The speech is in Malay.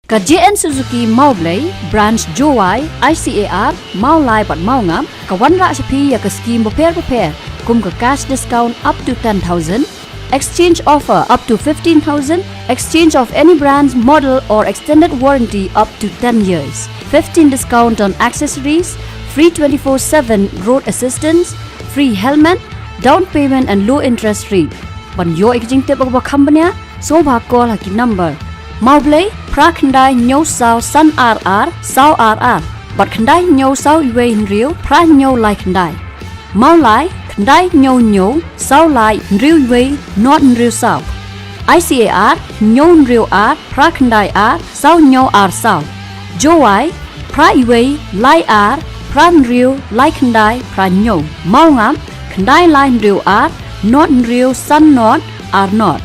Ka JN Suzuki mau blai branch Jowai ICAR mau lai pat mau ngam ka wan ra chapi ya ka scheme prepare kum ka cash discount up to 10,000, exchange offer up to 15,000, exchange of any brand's model or extended warranty up to 10 years, 15 discount on accessories, free 24/7 road assistance, free helmet, down payment and low interest rate. Ban yo ekjing tip ba company so ba call haki number mau blai pra khandai nyau sao san RR sao RR bat khandai nyau sao iwe in real pra nyau lai khandai mau lai khandai nyau nyau sao lai real iwe not in real sao ICAR nyau real R pra khandai R sao nyau R sao Jowai pra iwe lai R pra real lai khandai pra nyau mau ngam khandai lai real R not in real san not R not